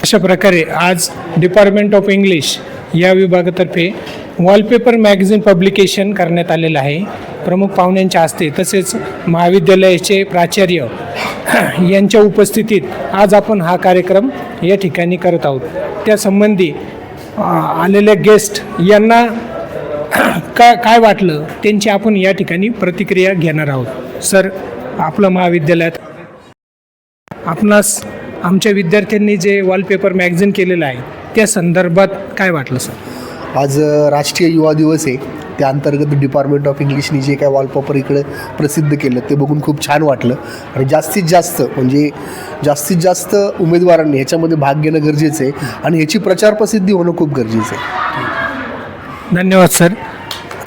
अशा प्रकारे आज डिपार्टमेंट ऑफ इंग्लिश या विभागातर्फे वॉलपेपर मॅगझिन पब्लिकेशन करण्यात आलेलं आहे. प्रमुख पाहुण्यांच्या हस्ते तसेच महाविद्यालयाचे प्राचार्य यांच्या उपस्थितीत आज आपण हा कार्यक्रम या ठिकाणी करत आहोत. त्यासंबंधी आलेल्या गेस्ट यांना काय वाटलं त्यांची आपण या ठिकाणी प्रतिक्रिया घेणार आहोत. सर, आपलं महाविद्यालयात आपणास आमच्या विद्यार्थ्यांनी जे वॉलपेपर मॅगझिन केलेलं आहे त्या संदर्भात काय वाटलं सर? आज राष्ट्रीय युवा दिवस आहे, त्या अंतर्गत डिपार्टमेंट ऑफ इंग्लिशनी जे काय वॉलपेपर इकडे प्रसिद्ध केलं ते बघून खूप छान वाटलं. आणि जास्तीत जास्त उमेदवारांनी ह्याच्यामध्ये भाग घेणं गरजेचं आहे आणि ह्याची प्रचार प्रसिद्धी होणं खूप गरजेचं आहे. धन्यवाद सर.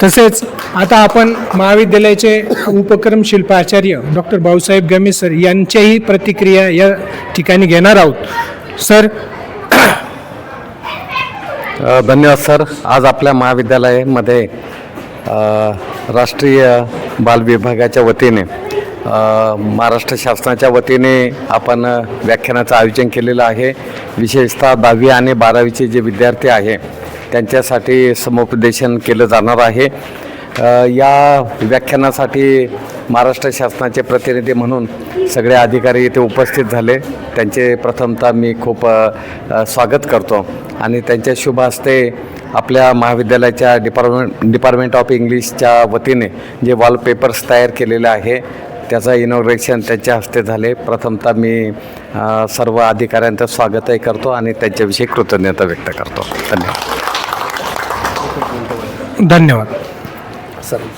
तसेच आता आपण महाविद्यालयाचे उपक्रम शिल्पाचार्य डॉक्टर भाऊसाहेब गमे सर यांच्याही प्रतिक्रिया या ठिकाणी घेणार आहोत. सर. धन्यवाद सर. आज आपल्या महाविद्यालयामध्ये राष्ट्रीय बाल विभागाच्या वतीने महाराष्ट्र शासनाच्या वतीने आपण व्याख्यानाचं आयोजन केलेलं आहे. विशेषतः 10वी आणि 12वीचे जे विद्यार्थी आहे त्यांच्यासाठी समुपदेशन केलं जाणार आहे. या व्याख्यानासाठी महाराष्ट्र शासनाचे प्रतिनिधी म्हणून सगळे अधिकारी इथे उपस्थित झाले. त्यांचे प्रथमतः मी खूप स्वागत करतो आणि त्यांच्या शुभ हस्ते आपल्या महाविद्यालयाच्या डिपार्टमेंट ऑफ इंग्लिशच्या वतीने जे वॉलपेपर्स तयार केलेले आहे त्याचं इनॉग्रेशन त्यांच्या हस्ते झाले. प्रथमतः मी सर्व अधिकाऱ्यांचं स्वागतही करतो आणि त्यांच्याविषयी कृतज्ञता व्यक्त करतो. धन्यवाद.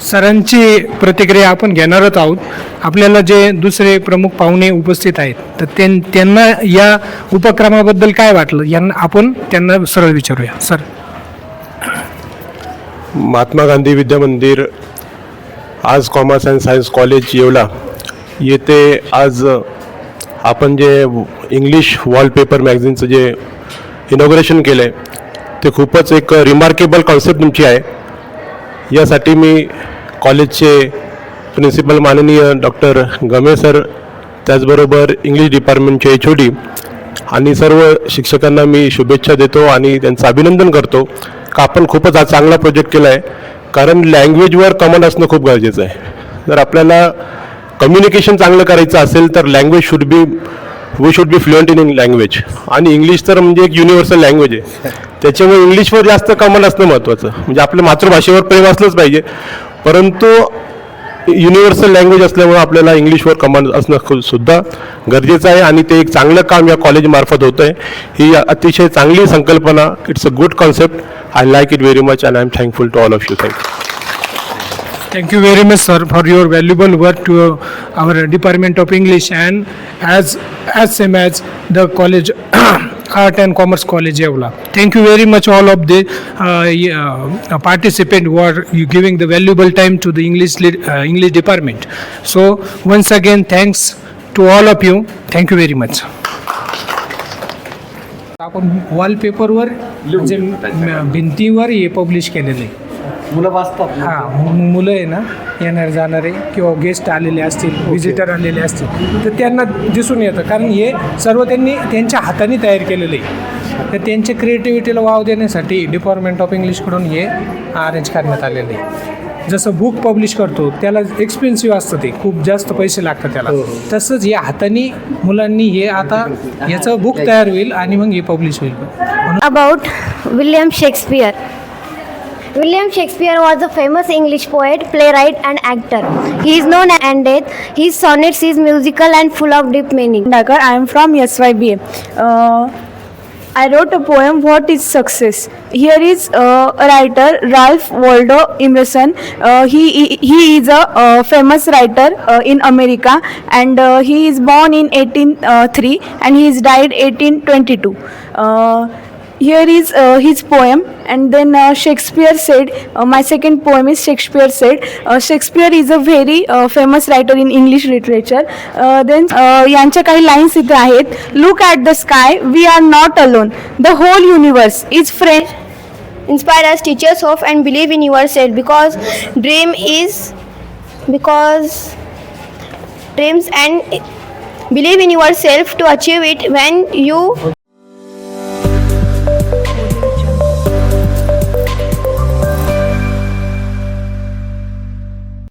सरांची प्रतिक्रिया आपण घेणारच आहोत. आपल्याला जे दुसरे प्रमुख पाहुणे उपस्थित आहेत तर त्यांना या उपक्रमाबद्दल काय वाटलं आपण त्यांना सरळ विचारूया. सर. महात्मा गांधी विद्या मंदिर, आज commerce and science college Yeola येथे आज आपण जे इंग्लिश वॉलपेपर मॅगझिनचं जे इनॉग्रेशन केलं आहे ते खूपच एक रिमार्केबल कॉन्सेप्ट तुमची आहे. यासाठी मी कॉलेजचे प्रिन्सिपल माननीय डॉक्टर गमे सर, त्याचबरोबर इंग्लिश डिपार्टमेंटचे HOD आणि सर्व शिक्षकांना मी शुभेच्छा देतो आणि त्यांचं अभिनंदन करतो का आपण खूपच हा चांगला प्रोजेक्ट केला आहे. कारण लँग्वेजवर कमांड असणं खूप गरजेचं आहे. जर आपल्याला कम्युनिकेशन चांगलं करायचं असेल तर we should be fluent in language. आणि इंग्लिश तर म्हणजे एक युनिव्हर्सल लँग्वेज आहे, त्याच्यामुळे इंग्लिशवर जास्त कमांड असणं महत्त्वाचं. म्हणजे आपल्या मातृभाषेवर प्रेम असलंच पाहिजे, परंतु युनिव्हर्सल लँग्वेज असल्यामुळे आपल्याला इंग्लिशवर कमांड असणं सुद्धा गरजेचं आहे आणि ते एक चांगलं काम या कॉलेजमार्फत होतं आहे. ही अतिशय चांगली संकल्पना. It's a good concept. I like it very much and I am thankful to all of you. Thank you very much sir for your valuable work to our Department of English and as same as the college Art and Commerce College Yeola. Thank you very much all of the participants who are giving the valuable time to the English department. So once again thanks to all of you. Thank you very much. आपण वॉलपेपरवर म्हणजे भिंतीवर हे publish केलेलं आहे. मुलं वाचतात. मुलं आहे ना, येणार जाणारे किंवा गेस्ट आलेले असतील, व्हिजिटर आलेले असतील तर त्यांना दिसून येतं. कारण हे सर्व त्यांनी त्यांच्या हाताने तयार केलेलं आहे. तर त्यांच्या क्रिएटिव्हिटीला वाव देण्यासाठी डिपार्टमेंट ऑफ इंग्लिशकडून हे अरेंज करण्यात आलेलं आहे. जसं बुक पब्लिश करतो त्याला एक्सपेन्सिव्ह असतं, ते खूप जास्त पैसे लागतात त्याला. तसंच या हाताने मुलांनी हे आता याचं बुक तयार होईल आणि मग हे पब्लिश होईल. About William Shakespeare. William Shakespeare was a famous English poet, playwright and actor. He is known and dead. His sonnets is musical and full of deep meaning. I am from SYBA. I wrote a poem, What is Success? Here is a writer, Ralph Waldo Emerson. He is a famous writer in America and he is born in 1803 and he is died 1822. Here is his poem, and then Shakespeare said, my second poem is Shakespeare said. Shakespeare is a very famous writer in English literature. Then यांच्या काही lines इथे आहेत. Look at the sky, we are not alone. The whole universe is friend. Inspire us, teach us, hope and believe in yourself because dreams and believe in yourself to achieve it when you